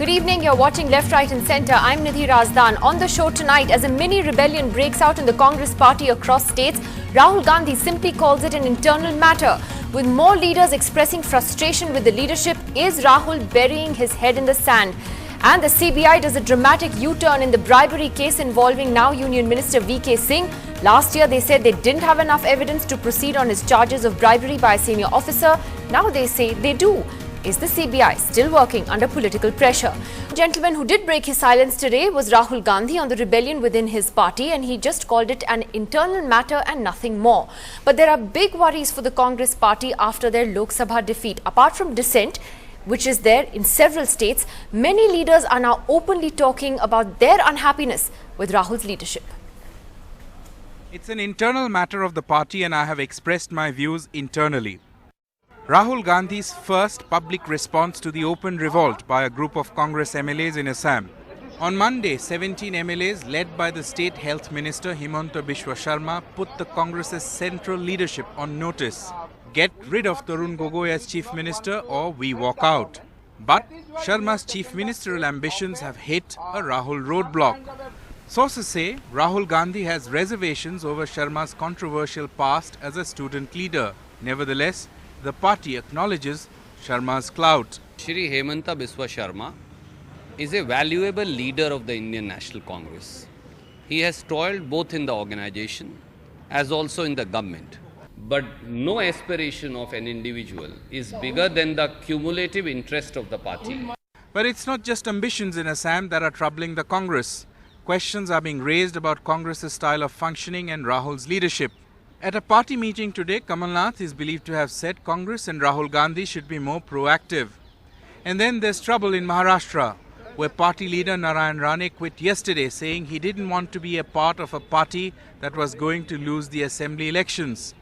Good evening, you're watching Left, Right and Centre. I'm Nidhi Razdan. On the show tonight, as a mini rebellion breaks out in the Congress party across states, Rahul Gandhi simply calls it an internal matter. With more leaders expressing frustration with the leadership, is Rahul burying his head in the sand? And the CBI does a dramatic U-turn in the bribery case involving now Union Minister VK Singh. Last year, they said they didn't have enough evidence to proceed on his charges of bribery by a senior officer. Now they say they do. Is the CBI still working under political pressure? The gentleman who did break his silence today was Rahul Gandhi on the rebellion within his party, and he just called it an internal matter and nothing more. But there are big worries for the Congress party after their Lok Sabha defeat. Apart from dissent, which is there in several states, many leaders are now openly talking about their unhappiness with Rahul's leadership. It's an internal matter of the party, and I have expressed my views internally. Rahul Gandhi's first public response to the open revolt by a group of Congress MLAs in Assam. On Monday, 17 MLAs led by the State Health Minister Himanta Biswa Sharma put the Congress's central leadership on notice. Get rid of Tarun Gogoi as Chief Minister or we walk out. But Sharma's chief ministerial ambitions have hit a Rahul roadblock. Sources say Rahul Gandhi has reservations over Sharma's controversial past as a student leader. Nevertheless, the party acknowledges Sharma's clout. Shri Himanta Biswa Sharma is a valuable leader of the Indian National Congress. He has toiled both in the organization as also in the government. But no aspiration of an individual is bigger than the cumulative interest of the party. But it's not just ambitions in Assam that are troubling the Congress. Questions are being raised about Congress's style of functioning and Rahul's leadership. At a party meeting today, Kamal Nath is believed to have said Congress and Rahul Gandhi should be more proactive. And then there's trouble in Maharashtra, where party leader Narayan Rane quit yesterday, saying he didn't want to be a part of a party that was going to lose the assembly elections.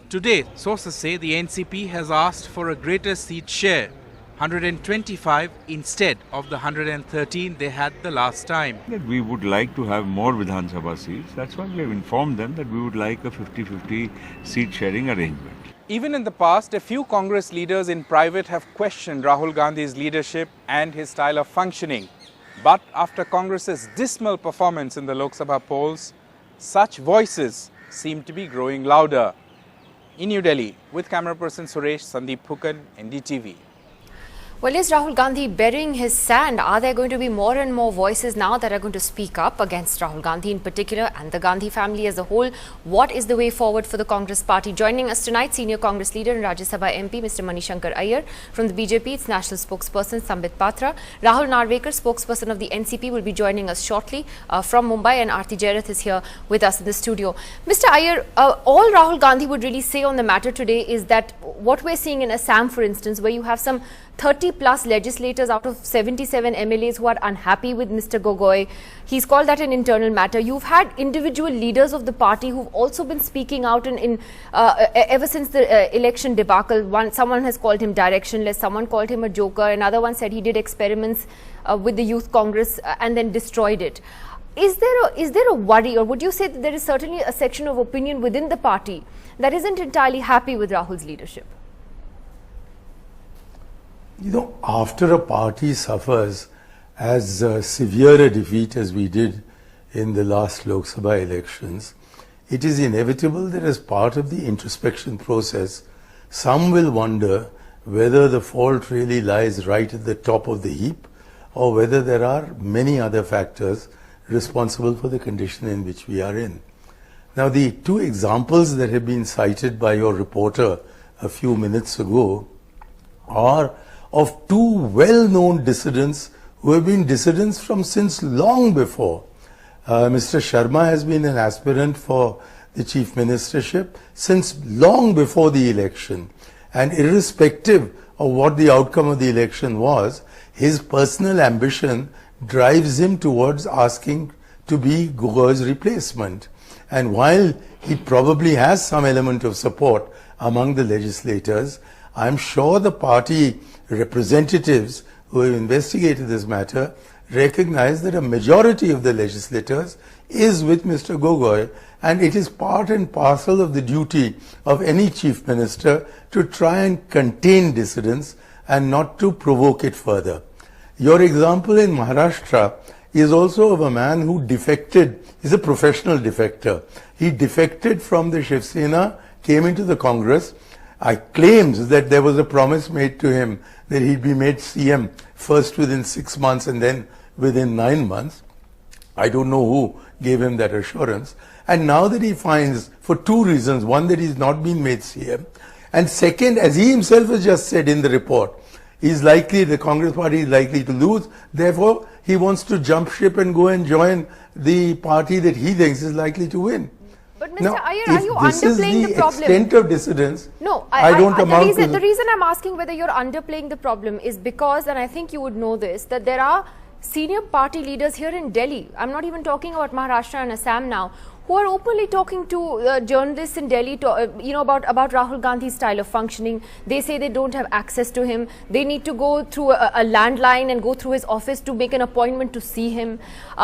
Today, sources say the NCP has asked for a greater seat share, 125 instead of the 113 they had the last time. That we would like to have more Vidhan Sabha seats. That's why we have informed them that we would like a 50-50 seat sharing arrangement. Even in the past, a few Congress leaders in private have questioned Rahul Gandhi's leadership and his style of functioning. But after Congress's dismal performance in the Lok Sabha polls, such voices seem to be growing louder. In New Delhi, with camera person Suresh, Sandeep Phukan, NDTV. Well, is Rahul Gandhi burying his sand? Are there going to be more and more voices now that are going to speak up against Rahul Gandhi in particular and the Gandhi family as a whole? What is the way forward for the Congress party? Joining us tonight, senior Congress leader and Rajya Sabha MP, Mr. Manishankar Iyer. From the BJP, its national spokesperson, Sambit Patra. Rahul Narvekar, spokesperson of the NCP, will be joining us shortly from Mumbai, and Aarti Jairath is here with us in the studio. Mr. Iyer, all Rahul Gandhi would really say on the matter today is that what we're seeing in Assam, for instance, where you have some 30+ legislators out of 77 MLAs who are unhappy with Mr. Gogoi. He's called that an internal matter. You've had individual leaders of the party who've also been speaking out ever since the election debacle. Someone has called him directionless, someone called him a joker, another one said he did experiments with the Youth Congress and then destroyed it. Is there a worry, or would you say that there is certainly a section of opinion within the party that isn't entirely happy with Rahul's leadership? You know, after a party suffers as severe a defeat as we did in the last Lok Sabha elections, it is inevitable that as part of the introspection process, some will wonder whether the fault really lies right at the top of the heap or whether there are many other factors responsible for the condition in which we are in. Now, the two examples that have been cited by your reporter a few minutes ago are of two well-known dissidents who have been dissidents from since long before. Mr. Sharma has been an aspirant for the chief ministership since long before the election. And irrespective of what the outcome of the election was, his personal ambition drives him towards asking to be Gogoi's replacement. And while he probably has some element of support among the legislators, I'm sure the party representatives who have investigated this matter recognize that a majority of the legislators is with Mr. Gogoi, and it is part and parcel of the duty of any chief minister to try and contain dissidence and not to provoke it further. Your example in Maharashtra is also of a man who defected, he's a professional defector. He defected from the Shiv Sena, came into the Congress. I claims that there was a promise made to him that he'd be made CM first within 6 months and then within 9 months. I don't know who gave him that assurance. And now that he finds, for two reasons, one, that he's not been made CM, and second, as he himself has just said in the report, the Congress party is likely to lose. Therefore, he wants to jump ship and go and join the party that he thinks is likely to win. But Mr. Now, Iyer, are you underplaying the problem? This is the extent of dissidence. No, the reason I'm asking whether you're underplaying the problem is because, and I think you would know this, that there are senior party leaders here in Delhi, I'm not even talking about Maharashtra and Assam now, who are openly talking to journalists in Delhi about Rahul Gandhi's style of functioning. They say they don't have access to him. They need to go through a landline and go through his office to make an appointment to see him.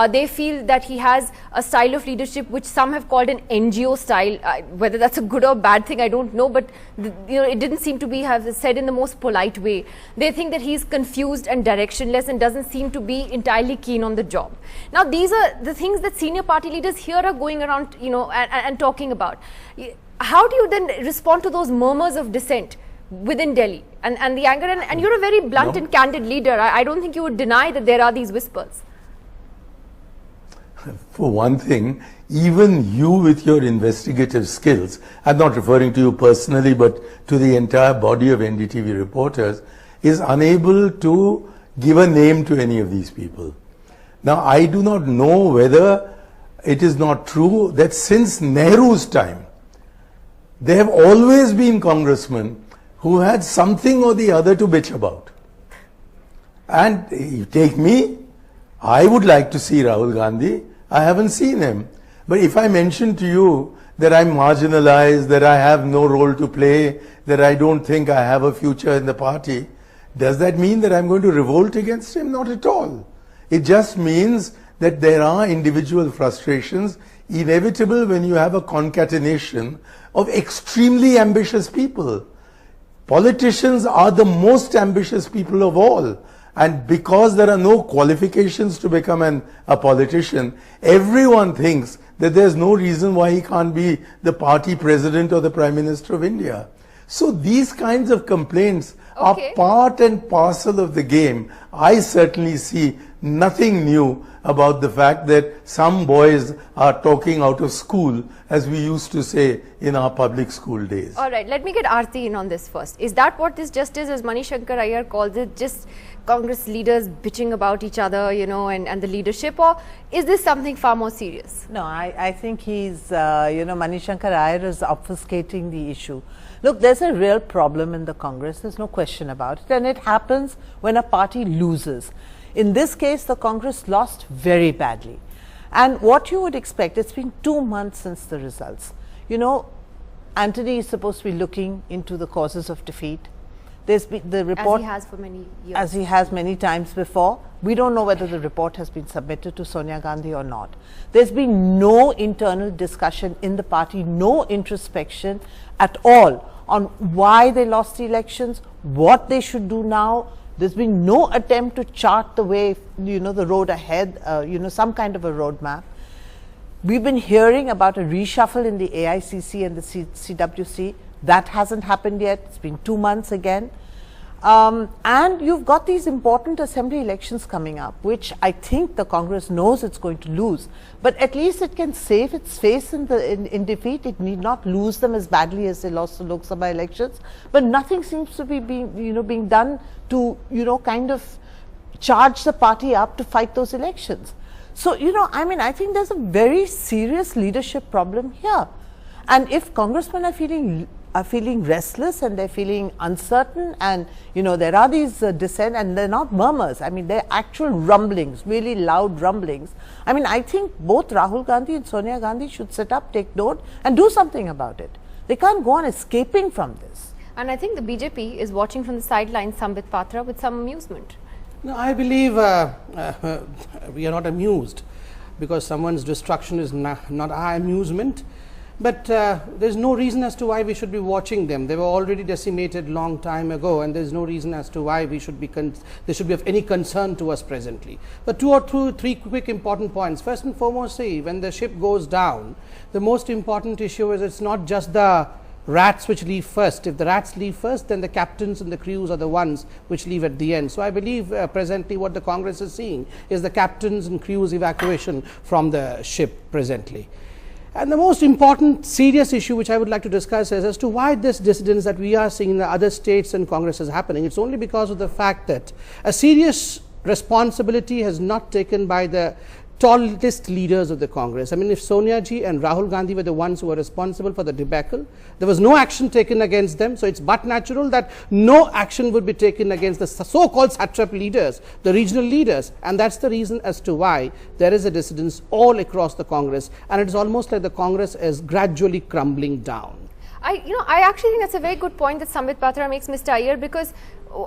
They feel that he has a style of leadership which some have called an NGO style. Whether that's a good or bad thing, I don't know, but it didn't seem to be said in the most polite way. They think that he's confused and directionless and doesn't seem to be entirely keen on the job. Now, these are the things that senior party leaders here are going around and talking about. How do you then respond to those murmurs of dissent within Delhi and the anger? And you're a very blunt and candid leader. I don't think you would deny that there are these whispers. For one thing, even you with your investigative skills, I'm not referring to you personally, but to the entire body of NDTV reporters, is unable to give a name to any of these people. Now, I do not know whether it is not true that since Nehru's time, there have always been congressmen who had something or the other to bitch about. And you take me, I would like to see Rahul Gandhi. I haven't seen him. But if I mention to you that I'm marginalized, that I have no role to play, that I don't think I have a future in the party, does that mean that I'm going to revolt against him? Not at all. It just means that there are individual frustrations inevitable when you have a concatenation of extremely ambitious people. Politicians are the most ambitious people of all. And because there are no qualifications to become a politician, everyone thinks that there's no reason why he can't be the party president or the Prime Minister of India. So these kinds of complaints are part and parcel of the game. I certainly see nothing new about the fact that some boys are talking out of school, as we used to say in our public school days. All right, let me get Aarti in on this first. Is that what this just is, as Manishankar Iyer calls it, just Congress leaders bitching about each other, and the leadership, or is this something far more serious? No, I think he's, Manishankar Iyer is obfuscating the issue. Look, there's a real problem in the Congress, there's no question about it, and it happens when a party loses. In this case, the Congress lost very badly. And what you would expect, it's been 2 months since the results. Anthony is supposed to be looking into the causes of defeat. There's been the report, as he has for many years. As he has many times before. We don't know whether the report has been submitted to Sonia Gandhi or not. There's been no internal discussion in the party, no introspection at all on why they lost the elections, what they should do now. There's been no attempt to chart the way, the road ahead, some kind of a roadmap. We've been hearing about a reshuffle in the AICC and the CWC. That hasn't happened yet. It's been 2 months again. And you've got these important assembly elections coming up, which I think the Congress knows it's going to lose. But at least it can save its face in defeat. It need not lose them as badly as they lost the Lok Sabha elections. But nothing seems to be being done to, kind of charge the party up to fight those elections. So, I think there's a very serious leadership problem here. And if congressmen are feeling restless and they're feeling uncertain, and there are these dissent, and they're not murmurs, they're actual rumblings, really loud rumblings. I think both Rahul Gandhi and Sonia Gandhi should sit up, take note and do something about it. They can't go on escaping from this. And I think the BJP is watching from the sidelines, Sambit Patra, with some amusement. No, I believe we are not amused, because someone's destruction is not our amusement. But there's no reason as to why we should be watching them. They were already decimated long time ago, and there's no reason as to why we should be they should be of any concern to us presently. But two or three quick important points. First and foremost, see, when the ship goes down, the most important issue is it's not just the rats which leave first. If the rats leave first, then the captains and the crews are the ones which leave at the end. So I believe presently what the Congress is seeing is the captains and crews evacuation from the ship presently. And the most important serious issue which I would like to discuss is as to why this dissidence that we are seeing in the other states and Congress is happening. It's only because of the fact that a serious responsibility has not taken by the tallest leaders of the Congress. I mean, if Sonia ji and Rahul Gandhi were the ones who were responsible for the debacle, there was no action taken against them. So it's but natural that no action would be taken against the so-called satrap leaders, the regional leaders. And that's the reason as to why there is a dissidence all across the Congress. And it's almost like the Congress is gradually crumbling down. I actually think that's a very good point that Sambit Patra makes, Mr. Iyer, because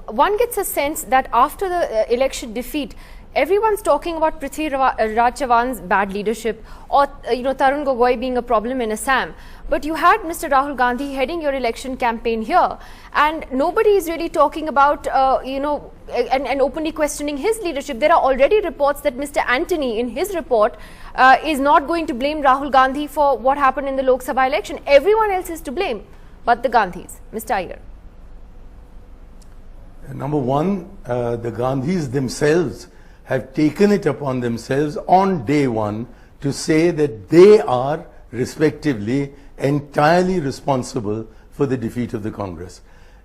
one gets a sense that after the election defeat, everyone's talking about Prithvi Raj Chavan's bad leadership, or Tarun Gogoi being a problem in Assam. But you had Mr. Rahul Gandhi heading your election campaign here, and nobody is really talking about and openly questioning his leadership. There are already reports that Mr. Antony, in his report, is not going to blame Rahul Gandhi for what happened in the Lok Sabha election. Everyone else is to blame, but the Gandhis. Mr. Iyer. Number one, the Gandhis themselves have taken it upon themselves on day one to say that they are respectively entirely responsible for the defeat of the Congress.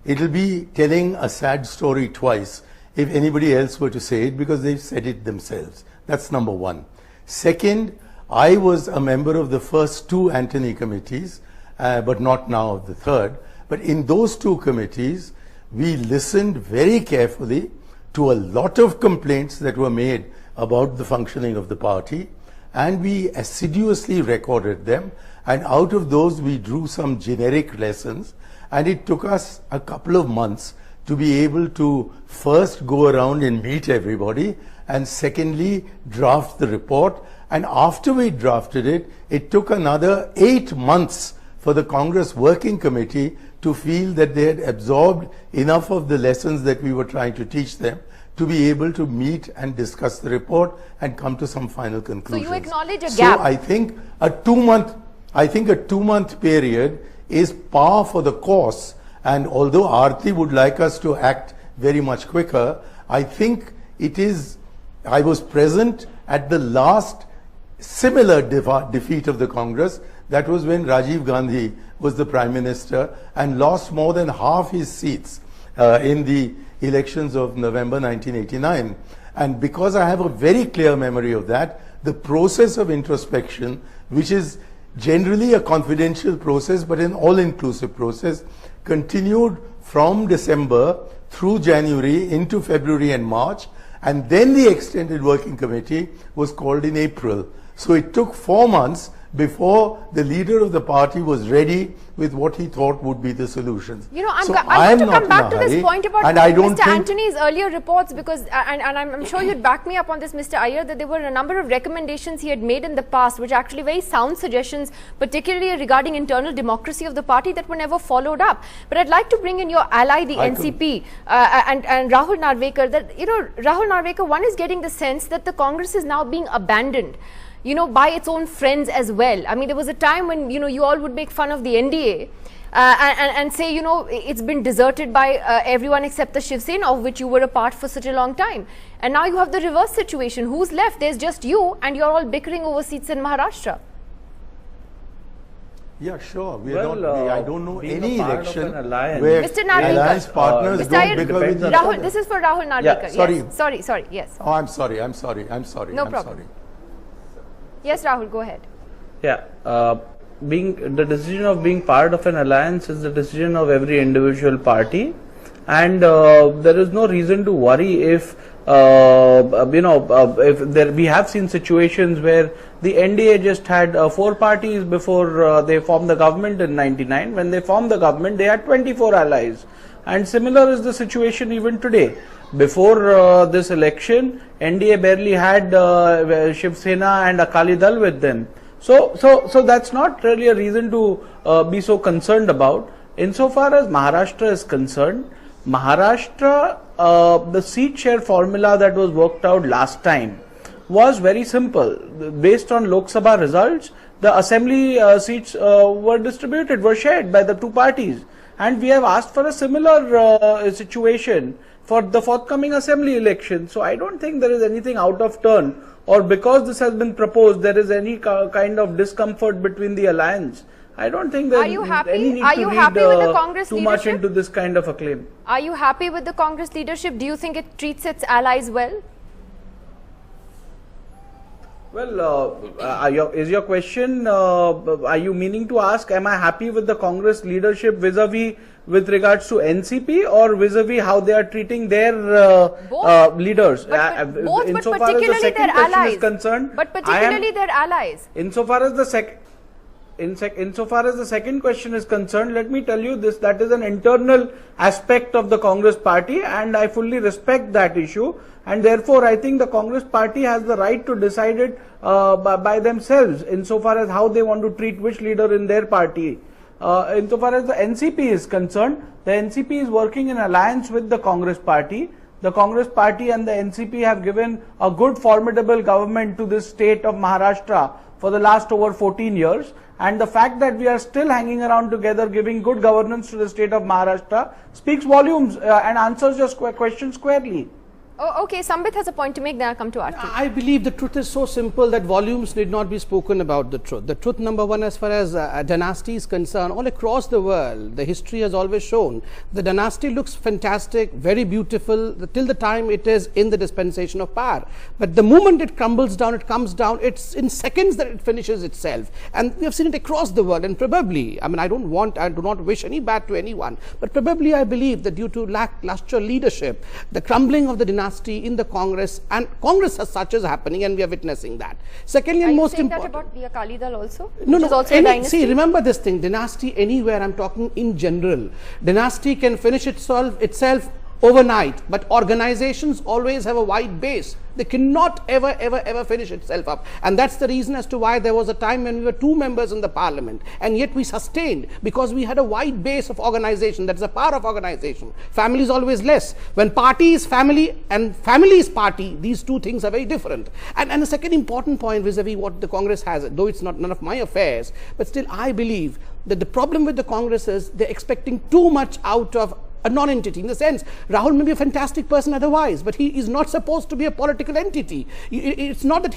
It will be telling a sad story twice if anybody else were to say it, because they've said it themselves. That's number one. Second, I was a member of the first two Antony committees, but not now of the third. But in those two committees, we listened very carefully to a lot of complaints that were made about the functioning of the party, and we assiduously recorded them, and out of those we drew some generic lessons, and it took us a couple of months to be able to first go around and meet everybody, and secondly draft the report. And after we drafted it, it took another 8 months for the Congress Working Committee to feel that they had absorbed enough of the lessons that we were trying to teach them to be able to meet and discuss the report and come to some final conclusions. So you acknowledge a So gap. I think a 2-month period is par for the course, and although Aarti would like us to act very much quicker, I think it is, I was present at the last similar defeat of the Congress. That was when Rajiv Gandhi was the Prime Minister and lost more than half his seats in the elections of November 1989. And because I have a very clear memory of that, the process of introspection, which is generally a confidential process but an all-inclusive process, continued from December through January into February and March, and then the extended working committee was called in April. So it took 4 months before the leader of the party was ready with what he thought would be the solutions. I'm going to come back to this point about Mr. Antony's earlier reports, because, and I'm sure you'd back me up on this, Mr. Iyer, that there were a number of recommendations he had made in the past, which are actually very sound suggestions, particularly regarding internal democracy of the party, that were never followed up. But I'd like to bring in your ally, the NCP, and Rahul Narvekar, that, Rahul Narvekar, one is getting the sense that the Congress is now being abandoned, by its own friends as well. I mean, there was a time when, you all would make fun of the NDA and say, it's been deserted by everyone except the Shiv Sena, of which you were a part for such a long time. And now you have the reverse situation. Who's left? There's just you, and you're all bickering over seats in Maharashtra. Yeah, sure. I don't know any election where Mr. alliance partners don't bicker with each other. This is for Rahul Narvekar. Yeah, sorry. Yes. Oh, I'm sorry. No problem. Yes, Rahul, go ahead. Yeah, the decision of being part of an alliance is the decision of every individual party, and there is no reason to worry if we have seen situations where the NDA just had 4 parties before they formed the government in '99. When they formed the government, they had 24 allies, and similar is the situation even today. Before this election, NDA barely had Shiv Sena and Akali Dal with them. So that's not really a reason to be so concerned about. Insofar as Maharashtra is concerned, Maharashtra, the seat share formula that was worked out last time was very simple. Based on Lok Sabha results, the assembly seats were distributed, were shared by the two parties. And we have asked for a similar situation for the forthcoming assembly election. So I don't think there is anything out of turn, or because this has been proposed, there is any kind of discomfort between the alliance. I don't think there is any need to read too much into this kind of a claim. Are you happy with the Congress leadership? Do you think it treats its allies well? Well, is your question, are you meaning to ask, am I happy with the Congress leadership vis-a-vis with regards to NCP, or vis-a-vis how they are treating their leaders? Both, but particularly their allies. But particularly their allies. Insofar as the second question is concerned, let me tell you this, that is an internal aspect of the Congress party, and I fully respect that issue, and therefore I think the Congress party has the right to decide it by themselves insofar as how they want to treat which leader in their party. Insofar as the NCP is concerned, the NCP is working in alliance with the Congress party. The Congress party and the NCP have given a good formidable government to this state of Maharashtra for the last over 14 years. And the fact that we are still hanging around together, giving good governance to the state of Maharashtra, speaks volumes and answers your question squarely. Oh, okay, Sambit has a point to make, then I'll come to Arti. I believe the truth is so simple that volumes need not be spoken about the truth. The truth, number one, as far as dynasty is concerned, all across the world, the history has always shown the dynasty looks fantastic, very beautiful, till the time it is in the dispensation of power. But the moment it crumbles down, it comes down, it's in seconds that it finishes itself. And we have seen it across the world, and probably, I mean, I do not wish any bad to anyone, but probably I believe that due to lackluster leadership, the crumbling of the dynasty in the Congress, and Congress as such is happening, and we are witnessing that. Secondly, and most important, are you saying that about the Akali Dal also? No, which is also a dynasty? See, remember this thing, dynasty anywhere, I'm talking in general. Dynasty can finish itself overnight, but organizations always have a wide base. They cannot ever finish itself up. And that's the reason as to why there was a time when we were 2 members in the parliament, and yet we sustained, because we had a wide base of organization. That's the power of organization. Family is always less. When party is family and family is party, these two things are very different. And the second important point vis-a-vis what the Congress has, though it's not none of my affairs, but still I believe that the problem with the Congress is they're expecting too much out of a non-entity. In the sense, Rahul may be a fantastic person otherwise, but he is not supposed to be a political entity. It's not that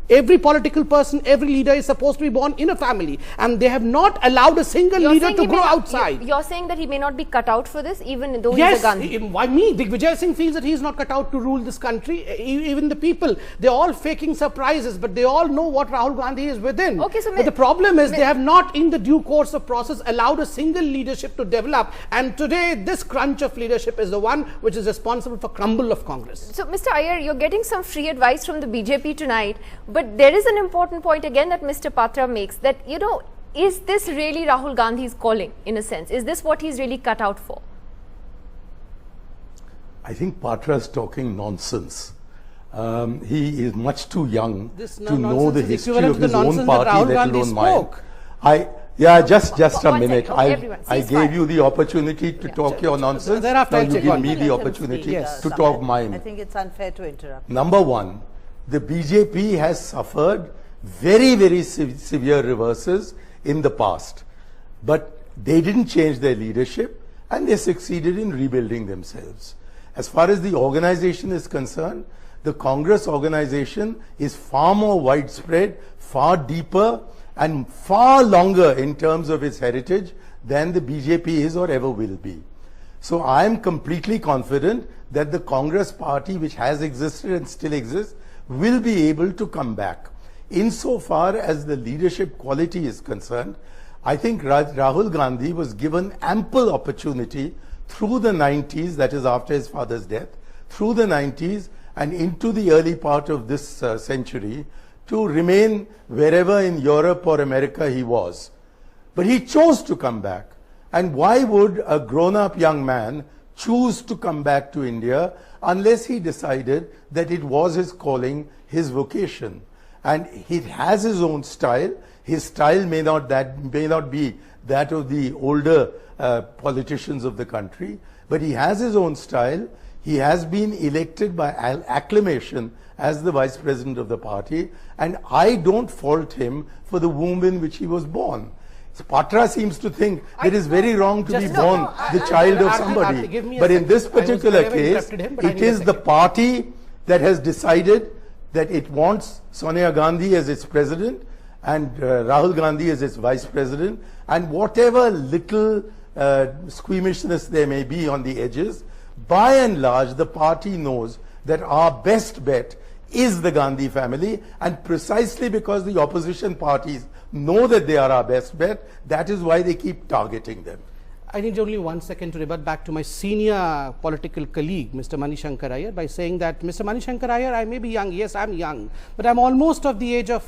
every political person, every leader is supposed to be born in a family, and they have not allowed a single leader to grow outside. You're saying that he may not be cut out for this, even though he's a Gandhi? Yes, why me? Digvijay Singh feels that he's not cut out to rule this country. Even the people, they're all faking surprises, but they all know what Rahul Gandhi is within. Okay, so but the problem is they have not, in the due course of process, allowed a single leadership to develop, and today this crunch of leadership is the one which is responsible for crumble of Congress. So, Mr. Iyer, you're getting some free advice from the BJP tonight, but there is an important point again that Mr. Patra makes, that, you know, is this really Rahul Gandhi's calling, in a sense? Is this what he's really cut out for? I think Patra is talking nonsense. He is much too young to know the history of his own party, let alone mine. Yeah, just a minute. I gave you the opportunity to talk your nonsense. Now you give me the opportunity to talk mine. I think it's unfair to interrupt. Number one, the BJP has suffered very severe reverses in the past, but they didn't change their leadership, and they succeeded in rebuilding themselves. As far as the organization is concerned, the Congress organization is far more widespread, far deeper, and far longer in terms of its heritage than the BJP is or ever will be. So I am completely confident that the Congress party, which has existed and still exists, will be able to come back. Insofar as the leadership quality is concerned, I think Rahul Gandhi was given ample opportunity through the 90s, that is after his father's death, through the 90s and into the early part of this century, to remain wherever in Europe or America he was. But he chose to come back. And why would a grown-up young man choose to come back to India unless he decided that it was his calling, his vocation? and he has his own style. His style may not be that of the older politicians of the country, but he has his own style. He has been elected by acclamation as the vice president of the party, and I don't fault him for the womb in which he was born. Patra seems to think it is very wrong to be born the child of somebody. But in this particular case, it is the party that has decided that it wants Sonia Gandhi as its president and Rahul Gandhi as its vice president, and whatever little squeamishness there may be on the edges, by and large the party knows that our best bet is the Gandhi family, and precisely because the opposition parties know that they are our best bet, that is why they keep targeting them. I need only 1 second to revert back to my senior political colleague, Mr. Manishankar Iyer, by saying that, Mr. Manishankar Iyer, I may be young, yes, I'm young, but I'm almost of the age of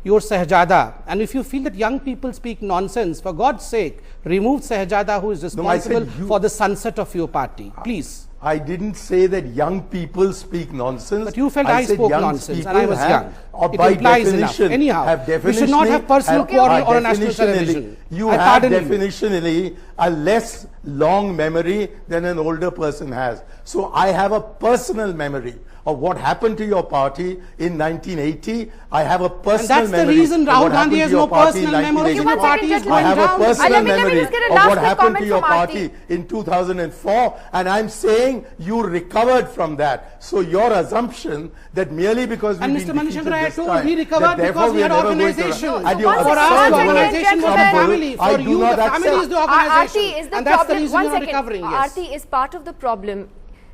your Sahjada. And if you feel that young people speak nonsense, for God's sake, remove Sahjada, who is responsible for the sunset of your party. Please. I didn't say that young people speak nonsense. But you felt I spoke nonsense and I was young. It by implies definition, enough. Anyhow, we should not have personal quarrel on a national television. You have definitionally a less long memory than an older person has. So I have a personal memory of what happened to your party in 1980. I have a personal memory. And that's the reason Rahul Gandhi has no personal memory. Your party is going down. I have a personal memory of what happened to your party in 2004, and I'm saying you recovered from that. So your assumption that merely because we've been defeated this time, we recovered because we had organization. And your for us, the organization was the family. For you, the family is the organization. And that's the reason you're recovering. Aarti, is part of the problem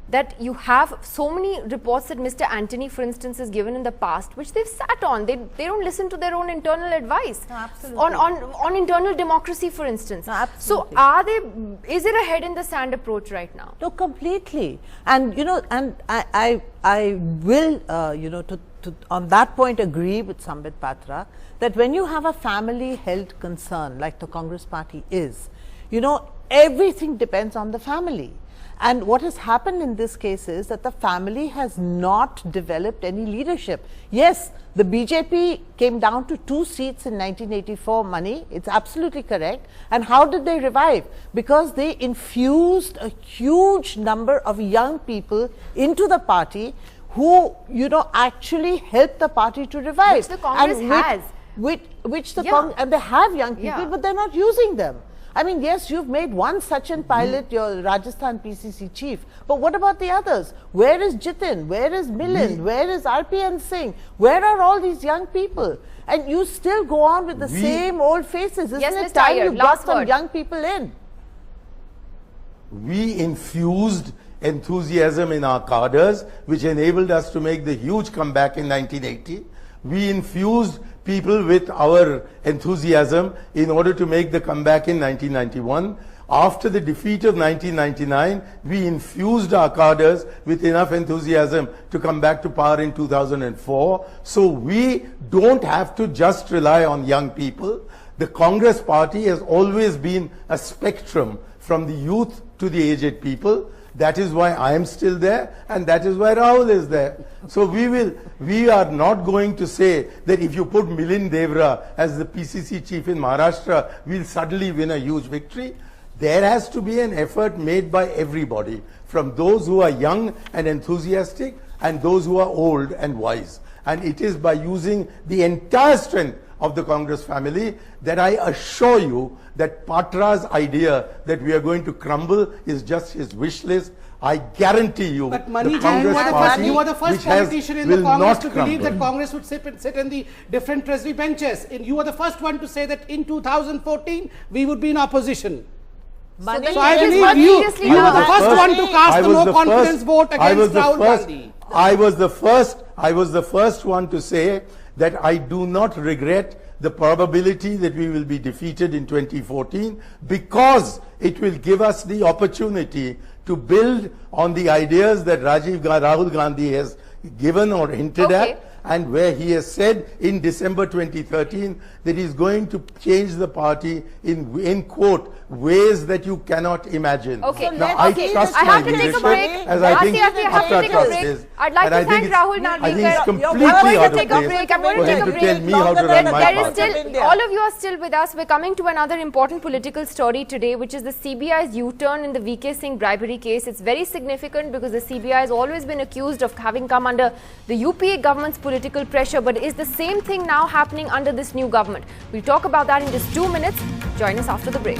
that you have so many reports that Mr. Antony, for instance, has given in the past, which they've sat on. They don't listen to their own internal advice. No, absolutely. On internal democracy, for instance. No, absolutely. So is it a head in the sand approach right now? No, completely. And you know, and I will on that point agree with Sambit Patra that when you have a family held concern like the Congress party is, everything depends on the family. And what has happened in this case is that the family has not developed any leadership. Yes, the BJP came down to 2 seats in 1984, Mani. It's absolutely correct. And how did they revive? Because they infused a huge number of young people into the party who, actually helped the party to revive. Which the Congress has. And they have young people, but they're not using them. I mean, yes, you've made one Sachin Pilot, your Rajasthan PCC chief, but what about the others? Where is Jitin? Where is Milind? Where is RPN Singh? Where are all these young people? And you still go on with the same old faces. Isn't it time you got some young people in? We infused enthusiasm in our cadres, which enabled us to make the huge comeback in 1980. We infused people with our enthusiasm in order to make the comeback in 1991. After the defeat of 1999, we infused our cadres with enough enthusiasm to come back to power in 2004. So we don't have to just rely on young people. The Congress party has always been a spectrum from the youth to the aged people. That is why I am still there, and that is why Rahul is there. So we are not going to say that if you put Milind Devra as the PCC chief in Maharashtra, we'll suddenly win a huge victory. There has to be an effort made by everybody, from those who are young and enthusiastic and those who are old and wise. And it is by using the entire strength of the Congress family that I assure you that Patra's idea that we are going to crumble is just his wish list. I guarantee you, but Mani, you were the first politician in the Congress to believe that Congress would sit in the different treasury benches. You were the first one to say that in 2014 we would be in opposition. So I believe you were the first one to cast the no confidence vote against Rahul Gandhi. I was the first one to say that I do not regret the probability that we will be defeated in 2014, because it will give us the opportunity to build on the ideas that Rahul Gandhi has given or hinted at, and where he has said in December 2013 that he's going to change the party in quote, ways that you cannot imagine. Okay. Now, I trust I my have to take a leadership, break. as I think I have to take a break. I'd like to thank Rahul Gandhi. I think it's completely I'm going out to of take a place break. I'm going to for take him a to break. tell me how to run my There is party. still, all of you are still with us. We're coming to another important political story today, which is the CBI's U-turn in the VK Singh bribery case. It's very significant because the CBI has always been accused of having come under the UPA government's political pressure. But is the same thing now happening under this new government? We'll talk about that in just 2 minutes. Join us after the break.